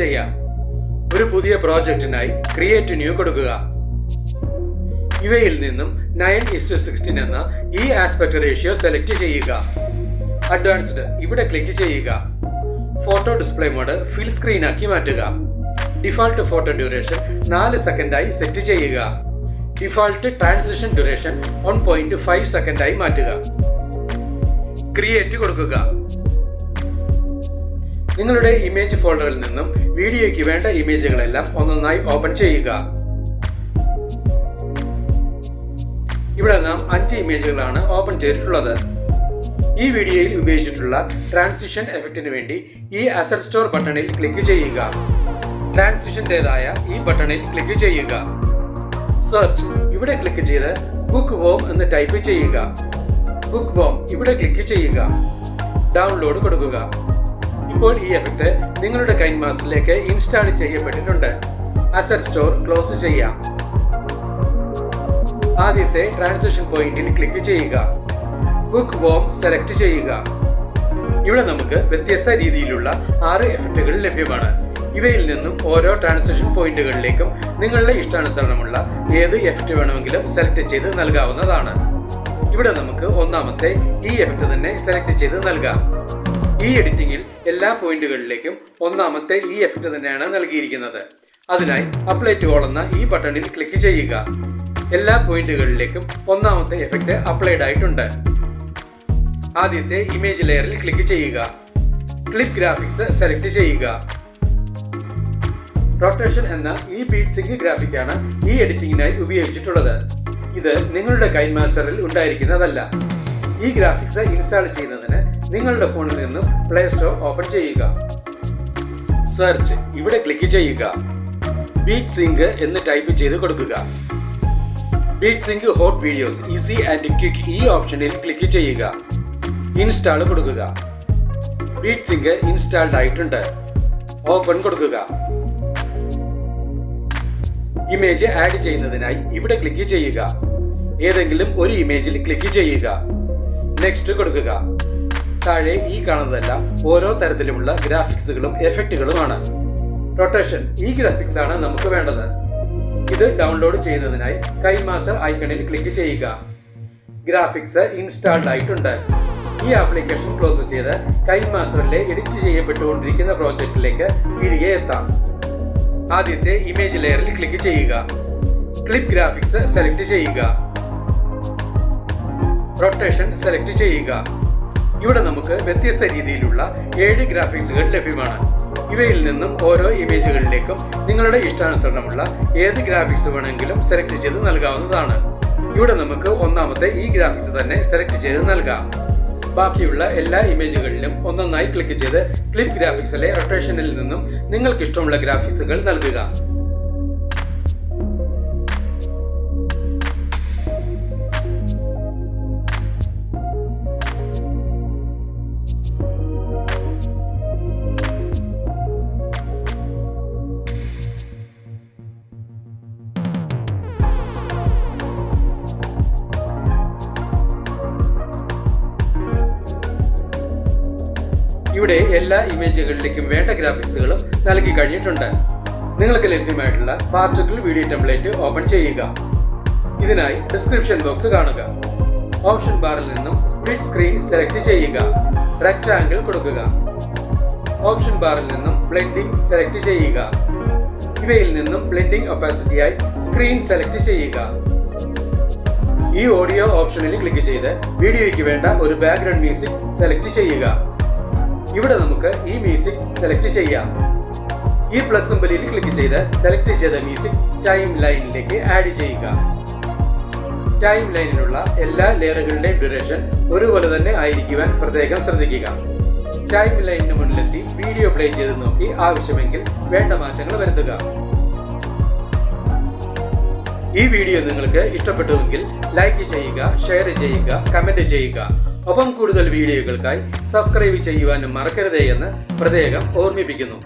ചെയ്യാം. ഒരു പുതിയ പ്രോജക്റ്റിനായി ക്രിയേറ്റ് ന്യൂ കൊടുക്കുക. ഇവയിൽ നിന്നും 9:16 എന്ന ഈ ആസ്പെക്ട് റേഷ്യോ സെലക്ട് ചെയ്യുക. അഡ്വാൻസ്ഡ് ഇവിടെ ക്ലിക്ക് ചെയ്യുക. Photo display mode fill screen ആക്കി മാറ്റുക. ഡിഫാൾട്ട് ഫോട്ടോ ഡ്യൂറേഷൻ 4 സെക്കൻഡായി സെറ്റ് ചെയ്യുക. ഡിഫാൾട്ട് ട്രാൻസിഷൻ ഡ്യൂറേഷൻ 1.5 സെക്കൻഡായി മാറ്റുക. ക്രിയേറ്റ് കൊടുക്കുക. നിങ്ങളുടെ ഇമേജ് ഫോൾഡറിൽ നിന്നും വീഡിയോയ്ക്ക് വേണ്ട ഇമേജുകളെല്ലാം ഒന്നൊന്നായി ഓപ്പൺ ചെയ്യുക. ഇവിടെ നാം 5 ഇമേജുകളാണ് ഓപ്പൺ ചെയ്തിട്ടുള്ളത്. ഈ വീഡിയോയിൽ ഉപയോഗിച്ചിട്ടുള്ള ട്രാൻസിഷൻ എഫക്റ്റിന് വേണ്ടി ഈ അസറ്റ് സ്റ്റോർ ബട്ടണിൽ ക്ലിക്ക് ചെയ്യുക. ട്രാൻസിഷൻ്റെതായ ഈ ബട്ടണിൽ ക്ലിക്ക് ചെയ്യുക. സെർച്ച് ഇവിടെ ക്ലിക്ക് ചെയ്ത് ബുക്ക് വോം എന്ന് ടൈപ്പ് ചെയ്യുക. ബുക്ക് വോം ഇവിടെ ക്ലിക്ക് ചെയ്യുക. ഡൗൺലോഡ് കൊടുക്കുക. ഇപ്പോൾ ഈ എഫക്റ്റ് നിങ്ങളുടെ കൈൻമാസ്റ്ററിലേക്ക് ഇൻസ്റ്റാൾ ചെയ്യപ്പെട്ടിട്ടുണ്ട്. അസറ്റ് സ്റ്റോർ ക്ലോസ് ചെയ്യാം. ആദ്യത്തെ ട്രാൻസിഷൻ പോയിന്റിൽ ക്ലിക്ക് ചെയ്യുക. ബുക്ക് വോം സെലക്ട് ചെയ്യുക. ഇവിടെ നമുക്ക് വ്യത്യസ്ത രീതിയിലുള്ള 6 എഫക്റ്റുകൾ ലഭ്യമാണ്. ഇവയിൽ നിന്നും ഓരോ ട്രാൻസിഷൻ പോയിന്റുകളിലേക്കും നിങ്ങളുടെ ഇഷ്ടാനുസരണമുള്ള ഏത് എഫക്റ്റ് വേണമെങ്കിലും സെലക്ട് ചെയ്ത് നൽകാവുന്നതാണ്. ഇവിടെ നമുക്ക് ഒന്നാമത്തെ ഈ എഫക്റ്റ് തന്നെ സെലക്ട് ചെയ്ത് നൽകാം. ഈ എഡിറ്റിംഗിൽ എല്ലാ പോയിന്റുകളിലേക്കും ഒന്നാമത്തെ ഈ എഫക്റ്റ് തന്നെയാണ് നൽകിയിരിക്കുന്നത്. അതിനായി അപ്ലൈ ടു ഓൾ എന്ന ഈ ബട്ടണിൽ ക്ലിക്ക് ചെയ്യുക. എല്ലാ പോയിന്റുകളിലേക്കും ഒന്നാമത്തെ എഫക്റ്റ് അപ്ലൈഡ് ആയിട്ടുണ്ട്. ആദ്യത്തെ ഇമേജ് ലെയറിൽ ക്ലിക്ക് ചെയ്യുക. ക്ലിപ്പ് ഗ്രാഫിക്സ് സെലക്ട് ചെയ്യുക. റൊട്ടേഷൻ എന്ന ഈ ബീറ്റ് സിങ്ക് ഗ്രാഫിക്കാണ് ഈ എഡിറ്റിംഗിനായി ഉപയോഗിച്ചിട്ടുള്ളത്. ഇത് നിങ്ങളുടെ കൈൻമാസ്റ്ററിൽ ഉണ്ടായിരിക്കുന്നതല്ല. ഈ ഗ്രാഫിക്സ് ഇൻസ്റ്റാൾ ചെയ്യുന്നതിന് നിങ്ങളുടെ ഫോണിൽ നിന്നും പ്ലേ സ്റ്റോർ ഓപ്പൺ ചെയ്യുക. സെർച്ച് ഇവിടെ ക്ലിക്ക് ചെയ്യുക. ബീറ്റ് സിങ്ക് എന്ന് ടൈപ്പ് ചെയ്ത് കൊടുക്കുക. Beat sync hot videos easy and quick ഈ ഓപ്ഷനിൽ ക്ലിക്ക് ചെയ്യുക. ഇൻസ്റ്റാൾ കൊടുക്കുക. ബീറ്റ് സിങ്ക് ഇൻസ്റ്റാൾഡ് ആയിട്ടുണ്ട്. ഓപ്പൺ കൊടുക്കുക. ഇമേജ് ആഡ് ചെയ്യുന്നതിനായി ഇവിടെ ക്ലിക്ക് ചെയ്യുക. ഏതെങ്കിലും ഒരു ഇമേജിൽ ക്ലിക്ക് ചെയ്യുക. നെക്സ്റ്റ് കൊടുക്കുക. താഴെ ഈ കാണുന്നതെല്ലാം ഓരോ തരത്തിലുമുള്ള ഗ്രാഫിക്സുകളും എഫക്റ്റുകളുമാണ്. റൊട്ടേഷൻ ഈ ഗ്രാഫിക്സ് ആണ് നമുക്ക് വേണ്ടത്. ഇത് ഡൗൺലോഡ് ചെയ്യുന്നതിനായി കൈൻമാസ്റ്റർ ഐക്കണിൽ ക്ലിക്ക് ചെയ്യുക. ഗ്രാഫിക്സ് ഇൻസ്റ്റാൾഡ് ആയിട്ടുണ്ട്. ഈ ആപ്ലിക്കേഷൻ ക്ലോസ് ചെയ്ത് കൈൻമാസ്റ്ററിലെ എഡിറ്റ് ചെയ്യപ്പെട്ടുകൊണ്ടിരിക്കുന്ന പ്രോജക്റ്റിലേക്ക് തിരികെ എത്താം. ആദ്യത്തെ ഇമേജ് ലെയറിൽ ക്ലിക്ക് ചെയ്യുക. ക്ലിപ്പ് ഗ്രാഫിക്സ് സെലക്ട് ചെയ്യുക. റൊട്ടേഷൻ സെലക്ട് ചെയ്യുക. ഇവിടെ നമുക്ക് വ്യത്യസ്ത രീതിയിലുള്ള 7 ഗ്രാഫിക്സുകൾ ലഭ്യമാണ്. ഇവയിൽ നിന്നും ഓരോ ഇമേജുകളിലേക്കും നിങ്ങളുടെ ഇഷ്ടാനുസരണമുള്ള ഏത് ഗ്രാഫിക്സ് വേണമെങ്കിലും സെലക്ട് ചെയ്ത് നൽകാവുന്നതാണ്. ഇവിടെ നമുക്ക് ഒന്നാമത്തെ ഈ ഗ്രാഫിക്സ് തന്നെ സെലക്ട് ചെയ്ത് നൽകാം. ബാക്കിയുള്ള എല്ലാ ഇമേജുകളിലും ഒന്നൊന്നായി ക്ലിക്ക് ചെയ്ത് ക്ലിപ്പ് ഗ്രാഫിക്സിലെ റൊട്ടേഷനിൽ നിന്നും നിങ്ങൾക്ക് ഇഷ്ടമുള്ള ഗ്രാഫിക്സുകൾ നൽകുക. ഇവിടെ എല്ലാ ഇമേജുകളിലേക്കും വേണ്ട ഗ്രാഫിക്സുകളും നൽകി കഴിഞ്ഞിട്ടുണ്ട്. നിങ്ങൾക്ക് ലഭ്യമായിട്ടുള്ള പാർട്ടിക്കിൾ വീഡിയോ ടെംപ്ലേറ്റ് ഓപ്പൺ ചെയ്യുക. ഇതിനായി ഡിസ്ക്രിപ്ഷൻ ബോക്സ് കാണുക. ഓപ്ഷൻ ബാറിൽ നിന്നും സ്പ്ലിറ്റ് സ്ക്രീൻ സെലക്ട് ചെയ്യുക. റെക്ടാങ്കിൾ കൊടുക്കുക. ഓപ്ഷൻ ബാറിൽ നിന്നും ബ്ലെൻഡിംഗ് സെലക്ട് ചെയ്യുക. ഇവയിൽ നിന്നും ബ്ലെൻഡിംഗ് ഒപ്പാസിറ്റിയായി സ്ക്രീൻ സെലക്ട് ചെയ്യുക. ഈ ഓഡിയോ ഓപ്ഷനിൽ ക്ലിക്ക് ചെയ്ത് വീഡിയോയ്ക്ക് വേണ്ട ഒരു ബാക്ക്ഗ്രൗണ്ട് മ്യൂസിക് സെലക്ട് ചെയ്യുക. ഇവിടെ നമുക്ക് ഈ മ്യൂസിക് സെലക്ട് ചെയ്യാം. ഈ പ്ലസ് സിംബലിൽ ക്ലിക്ക് ചെയ്ത് സെലക്ട് ചെയ്ത മ്യൂസിക് ടൈം ലൈനിലേക്ക് ആഡ് ചെയ്യുക. ടൈം ലൈനിലുള്ള എല്ലാ ലെയറുകളുടെയും ഡ്യൂറേഷൻ ഒരുപോലെ തന്നെ ആയിരിക്കുവാൻ പ്രത്യേകം ശ്രദ്ധിക്കുക. ടൈം ലൈനിന് മുന്നിലെത്തി വീഡിയോ പ്ലേ ചെയ്ത് നോക്കി ആവശ്യമെങ്കിൽ വേണ്ട മാറ്റങ്ങൾ വരുത്തുക. ഈ വീഡിയോ നിങ്ങൾക്ക് ഇഷ്ടപ്പെട്ടുവെങ്കിൽ ലൈക്ക് ചെയ്യുക, ഷെയർ ചെയ്യുക, കമന്റ് ചെയ്യുക. ഒപ്പം കൂടുതൽ വീഡിയോകൾക്കായി സബ്സ്ക്രൈബ് ചെയ്യുവാനും മറക്കരുതേ എന്ന് പ്രത്യേകം ഓർമ്മിപ്പിക്കുന്നു.